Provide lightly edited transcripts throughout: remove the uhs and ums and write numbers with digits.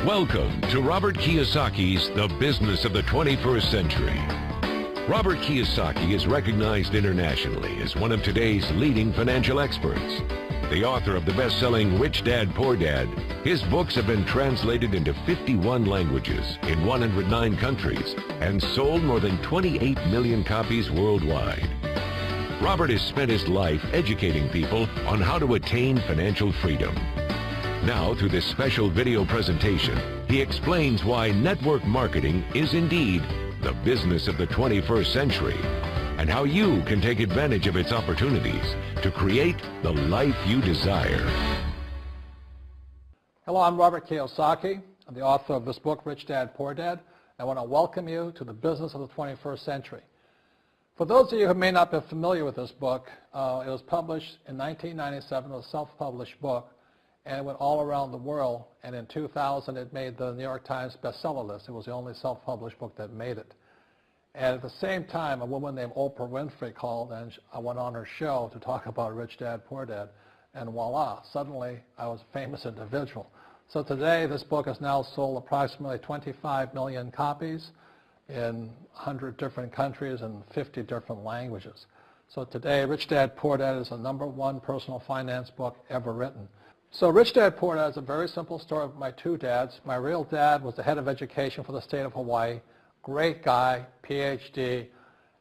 Welcome to Robert Kiyosaki's The Business of the 21st Century. Robert Kiyosaki is recognized internationally as one of today's leading financial experts. The author of the best-selling Rich Dad, Poor Dad, his books have been translated into 51 languages in 109 countries and sold more than 28 million copies worldwide. Robert has spent his life educating people on how to attain financial freedom. Now, through this special video presentation, he explains why network marketing is indeed the business of the 21st century and how you can take advantage of its opportunities to create the life you desire. Hello, I'm Robert Kiyosaki. I'm the author of this book, Rich Dad, Poor Dad. I want to welcome you to the business of the 21st century. For those of you who may not be familiar with this book, it was published in 1997. It was a self-published book, and it went all around the world, and in 2000 it made the New York Times bestseller list. It was the only self-published book that made it. And at the same time, a woman named Oprah Winfrey called, and I went on her show to talk about Rich Dad, Poor Dad, and voila, suddenly I was a famous individual. So today this book has now sold approximately 25 million copies in 100 different countries and 50 different languages. So today, Rich Dad, Poor Dad is the #1 personal finance book ever written. So Rich Dad, Poor Dad is a very simple story of my two dads. My real dad was the head of education for the state of Hawaii. Great guy, PhD,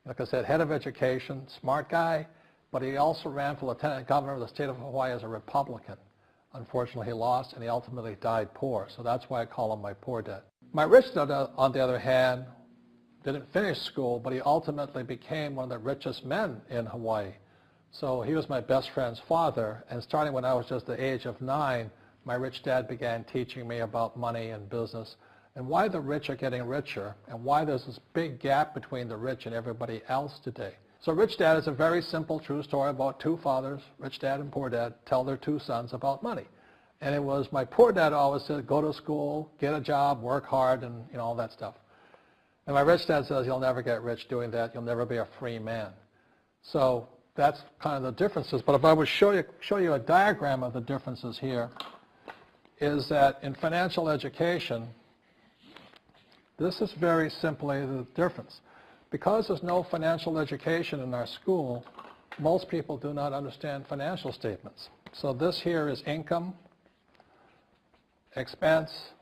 like I said, head of education, smart guy, but he also ran for lieutenant governor of the state of Hawaii as a Republican. Unfortunately, he lost, and he ultimately died poor, so that's why I call him my poor dad. My rich dad, on the other hand, didn't finish school, but he ultimately became one of the richest men in Hawaii. So he was my best friend's father, and starting when I was just the age of 9, my rich dad began teaching me about money and business and why the rich are getting richer and why there's this big gap between the rich and everybody else today. So Rich Dad is a very simple, true story about two fathers, Rich Dad and Poor Dad, tell their two sons about money. And it was my poor dad always said, go to school, get a job, work hard, and all that stuff. And my rich dad says, you'll never get rich doing that. You'll never be a free man. So that's kind of the differences. But if I would show you a diagram of the differences here, is that in financial education, this is very simply the difference. Because there's no financial education in our school, most people do not understand financial statements. So this here is income, expense,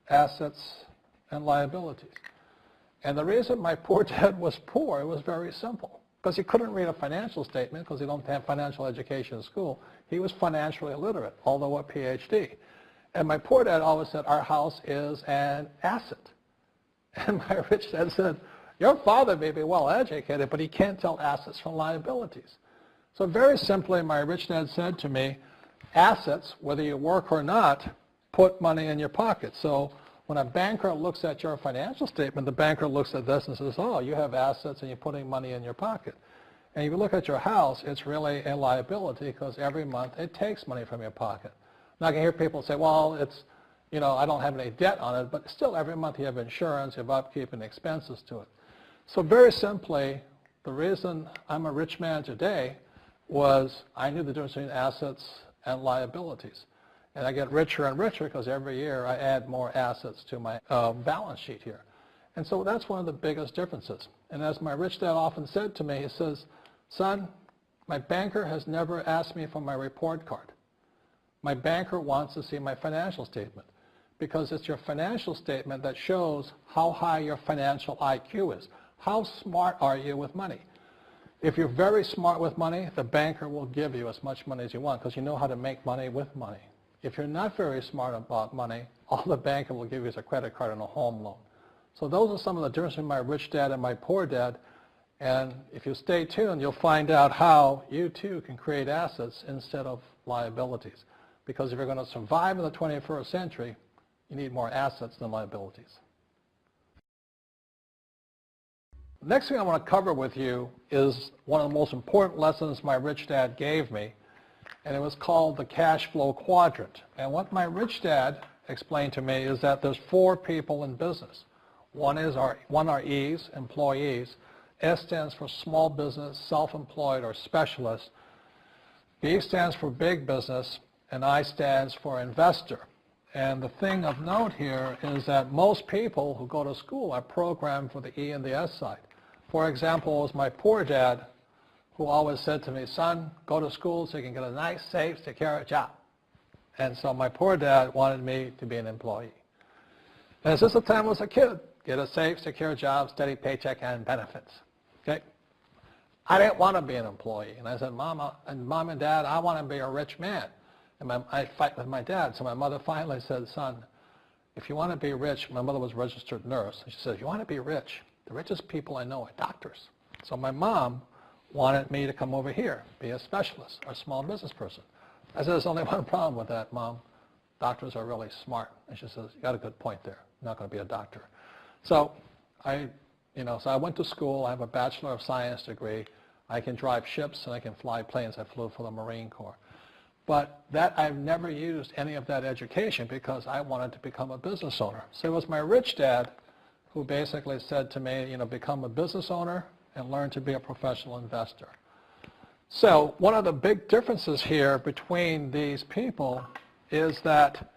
assets, and liabilities. And the reason my poor dad was poor, it was very simple. Because he couldn't read a financial statement because he don't have financial education in school. He was financially illiterate, although a PhD. And my poor dad always said, our house is an asset. And my rich dad said, your father may be well educated, but he can't tell assets from liabilities. So very simply, my rich dad said to me, assets, whether you work or not, put money in your pocket. So when a banker looks at your financial statement, the banker looks at this and says, oh, you have assets and you're putting money in your pocket. And if you look at your house, it's really a liability because every month it takes money from your pocket. Now I can hear people say, well, it's, I don't have any debt on it, but still every month you have insurance, you have upkeep and expenses to it. So very simply, the reason I'm a rich man today was I knew the difference between assets and liabilities. And I get richer and richer because every year I add more assets to my balance sheet here. And so that's one of the biggest differences. And as my rich dad often said to me, he says, son, my banker has never asked me for my report card. My banker wants to see my financial statement because it's your financial statement that shows how high your financial IQ is. How smart are you with money? If you're very smart with money, the banker will give you as much money as you want because you know how to make money with money. If you're not very smart about money, all the banker will give you is a credit card and a home loan. So those are some of the differences between my rich dad and my poor dad. And if you stay tuned, you'll find out how you too can create assets instead of liabilities. Because if you're going to survive in the 21st century, you need more assets than liabilities. The next thing I want to cover with you is one of the most important lessons my rich dad gave me, and it was called the cash flow quadrant. And what my rich dad explained to me is that there's 4 people in business. One are E's, employees. S stands for small business, self-employed, or specialist. B stands for big business, and I stands for investor. And the thing of note here is that most people who go to school are programmed for the E and the S side. For example, it was my poor dad who always said to me, son, go to school so you can get a nice, safe, secure job. And so my poor dad wanted me to be an employee. And since the time I was a kid, get a safe, secure job, steady paycheck, and benefits. Okay? I didn't want to be an employee. And I said, Mom and Dad, I want to be a rich man. And I fight with my dad. So my mother finally said, son, if you want to be rich, my mother was a registered nurse. And she said, if you want to be rich, the richest people I know are doctors. So my mom wanted me to come over here, be a specialist or a small business person. I said, there's only one problem with that, Mom. Doctors are really smart. And she says, you got a good point there. I'm not going to be a doctor. So I went to school. I have a Bachelor of Science degree. I can drive ships and I can fly planes. I flew for the Marine Corps. But I've never used any of that education because I wanted to become a business owner. So it was my rich dad who basically said to me, become a business owner and learn to be a professional investor. So one of the big differences here between these people is that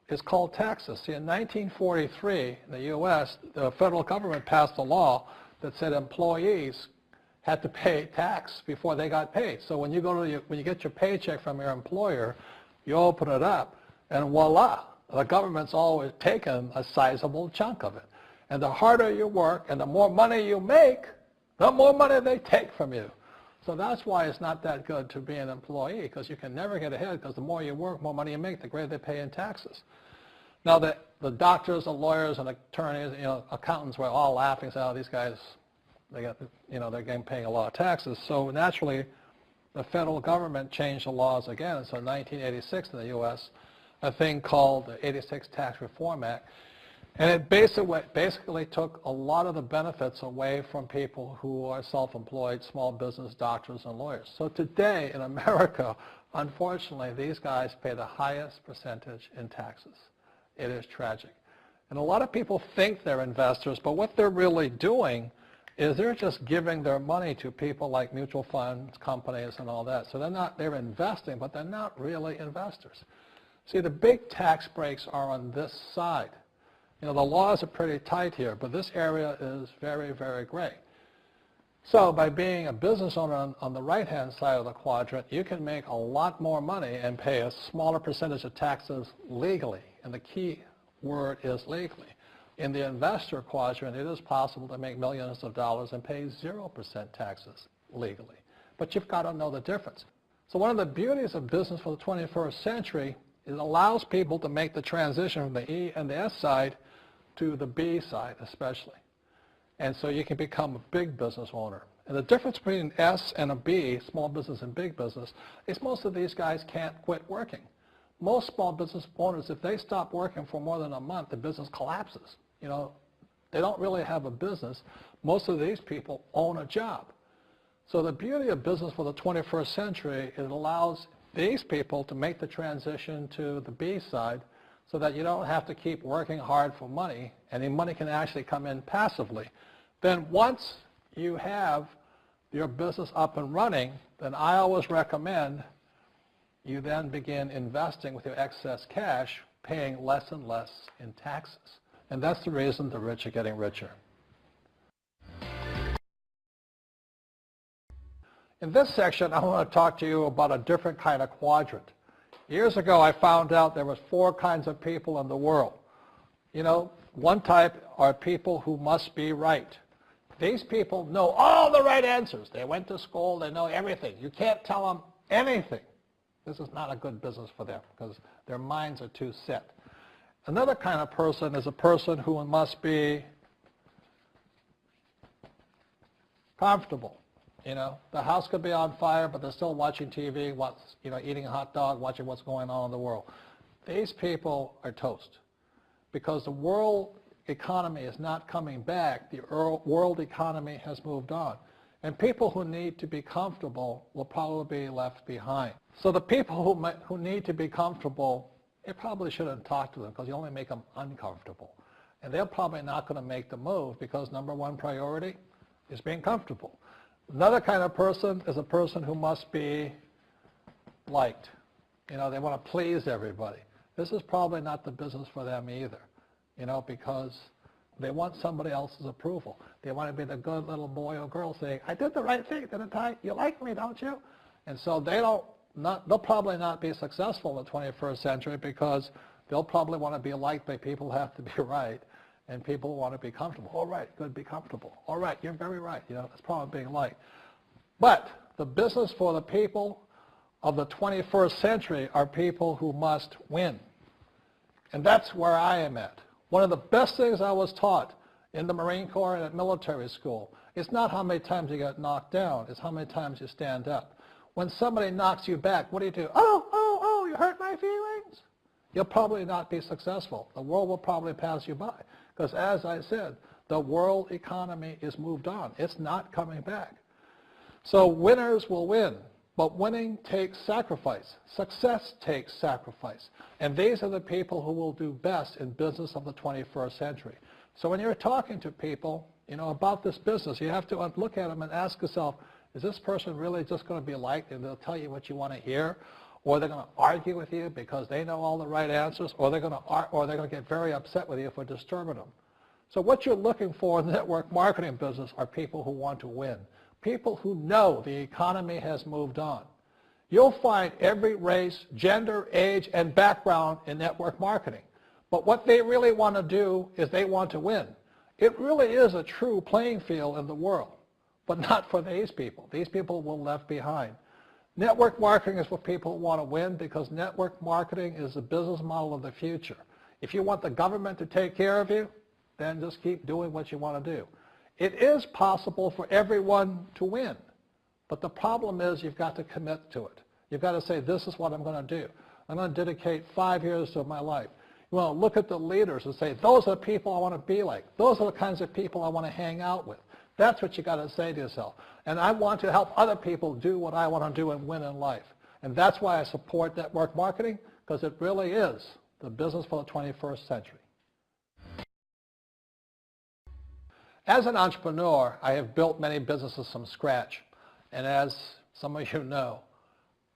it's called taxes. See, in 1943, in the U.S., the federal government passed a law that said employees had to pay tax before they got paid. So when you get your paycheck from your employer, you open it up, and voila, the government's always taken a sizable chunk of it. And the harder you work and the more money you make, the more money they take from you. So that's why it's not that good to be an employee, because you can never get ahead, because the more you work, more money you make, the greater they pay in taxes. Now, the doctors and lawyers and attorneys, accountants were all laughing, saying, oh, these guys, they're getting paying a lot of taxes. So naturally, the federal government changed the laws again. So in 1986 in the U.S., a thing called the 86 Tax Reform Act, and it basically took a lot of the benefits away from people who are self-employed, small business, doctors, and lawyers. So today in America, unfortunately, these guys pay the highest percentage in taxes. It is tragic. And a lot of people think they're investors, but what they're really doing is they're just giving their money to people like mutual funds, companies, and all that. So they're investing, but they're not really investors. See, the big tax breaks are on this side. The laws are pretty tight here, but this area is very, very gray. So by being a business owner on the right-hand side of the quadrant, you can make a lot more money and pay a smaller percentage of taxes legally. And the key word is legally. In the investor quadrant, it is possible to make millions of dollars and pay 0% taxes legally. But you've got to know the difference. So one of the beauties of business for the 21st century is it allows people to make the transition from the E and the S side to the B side especially. And so you can become a big business owner. And the difference between an S and a B, small business and big business, is most of these guys can't quit working. Most small business owners, if they stop working for more than a month, the business collapses. They don't really have a business. Most of these people own a job. So the beauty of business for the 21st century is it allows these people to make the transition to the B side so that you don't have to keep working hard for money, and the money can actually come in passively. Then once you have your business up and running, then I always recommend you then begin investing with your excess cash, paying less and less in taxes. And that's the reason the rich are getting richer. In this section, I want to talk to you about a different kind of quadrant. Years ago, I found out there was 4 kinds of people in the world. One type are people who must be right. These people know all the right answers. They went to school. They know everything. You can't tell them anything. This is not a good business for them because their minds are too set. Another kind of person is a person who must be comfortable. The house could be on fire, but they're still watching TV, eating a hot dog, watching what's going on in the world. These people are toast because the world economy is not coming back. The world economy has moved on. And people who need to be comfortable will probably be left behind. So the people who need to be comfortable, you probably shouldn't talk to them because you only make them uncomfortable. And they're probably not going to make the move because number one priority is being comfortable. Another kind of person is a person who must be liked. They want to please everybody. this is probably not the business for them either, because they want somebody else's approval. They want to be the good little boy or girl saying, I did the right thing, didn't I? You like me, don't you? And so they'll probably not be successful in the 21st century because they'll probably want to be liked by people who have to be right, and people want to be comfortable. All right, good, be comfortable. All right, you're very right. That's probably being liked. But the business for the people of the 21st century are people who must win. And that's where I am at. One of the best things I was taught in the Marine Corps and at military school is not how many times you get knocked down, it's how many times you stand up. When somebody knocks you back, what do? Oh, you hurt my feelings? You'll probably not be successful. The world will probably pass you by. Because as I said, the world economy is moved on. It's not coming back. So winners will win. But winning takes sacrifice. Success takes sacrifice. And these are the people who will do best in business of the 21st century. So when you're talking to people, about this business, you have to look at them and ask yourself, is this person really just going to be liked and they'll tell you what you want to hear? Or they're going to argue with you because they know all the right answers? Or they're going to get very upset with you for disturbing them? So what you're looking for in the network marketing business are people who want to win. People who know the economy has moved on. You'll find every race, gender, age, and background in network marketing. But what they really want to do is they want to win. It really is a true playing field in the world, but not for these people. These people will be left behind. Network marketing is for people who want to win because network marketing is the business model of the future. If you want the government to take care of you, then just keep doing what you want to do. It is possible for everyone to win, but the problem is you've got to commit to it. You've got to say, this is what I'm going to do. I'm going to dedicate 5 years of my life. You want to look at the leaders and say, those are the people I want to be like. Those are the kinds of people I want to hang out with. That's what you got to say to yourself. And I want to help other people do what I want to do and win in life. And that's why I support network marketing, because it really is the business for the 21st century. As an entrepreneur, I have built many businesses from scratch. And as some of you know,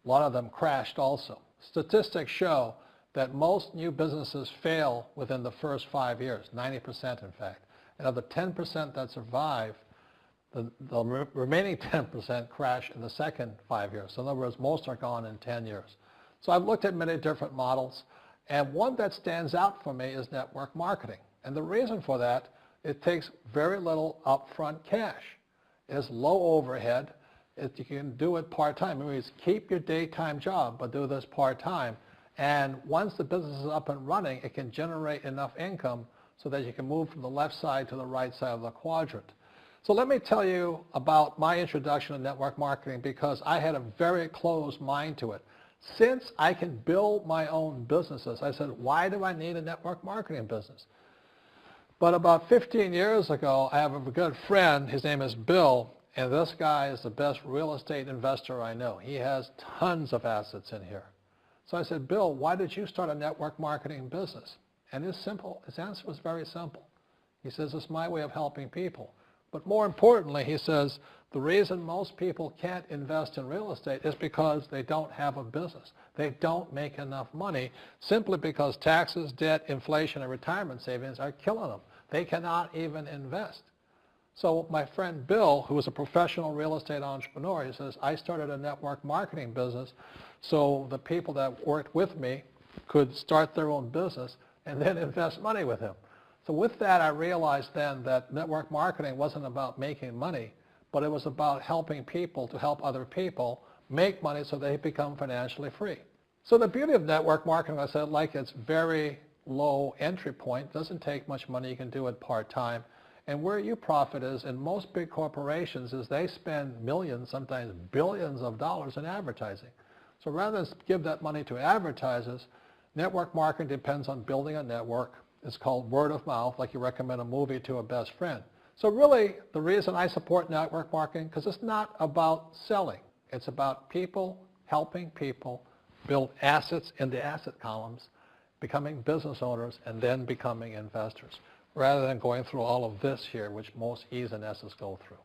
a lot of them crashed also. Statistics show that most new businesses fail within the first 5 years, 90% in fact. And of the 10% that survive, the remaining 10% crash in the second 5 years. So in other words, most are gone in 10 years. So I've looked at many different models, and one that stands out for me is network marketing. And the reason for that, it takes very little upfront cash. It's low overhead. You can do it part-time. It means keep your daytime job, but do this part-time. And once the business is up and running, it can generate enough income so that you can move from the left side to the right side of the quadrant. So let me tell you about my introduction to network marketing, because I had a very closed mind to it. Since I can build my own businesses, I said, why do I need a network marketing business? But about 15 years ago, I have a good friend, his name is Bill, and this guy is the best real estate investor I know. He has tons of assets in here. So I said, Bill, why did you start a network marketing business? And his answer was very simple. He says, it's my way of helping people. But more importantly, he says, the reason most people can't invest in real estate is because they don't have a business. They don't make enough money simply because taxes, debt, inflation, and retirement savings are killing them. They cannot even invest. So my friend Bill, who is a professional real estate entrepreneur, he says, I started a network marketing business so the people that worked with me could start their own business and then invest money with him. So with that, I realized then that network marketing wasn't about making money, but it was about helping people to help other people make money so they become financially free. So the beauty of network marketing, I said, like it's very low entry point, doesn't take much money, you can do it part-time. And where you profit is in most big corporations is they spend millions, sometimes billions of dollars in advertising. So rather than give that money to advertisers, network marketing depends on building a network. It's called word of mouth, like you recommend a movie to a best friend. So really, the reason I support network marketing, because it's not about selling. It's about people helping people build assets in the asset columns, becoming business owners, and then becoming investors, rather than going through all of this here, which most E's and S's go through.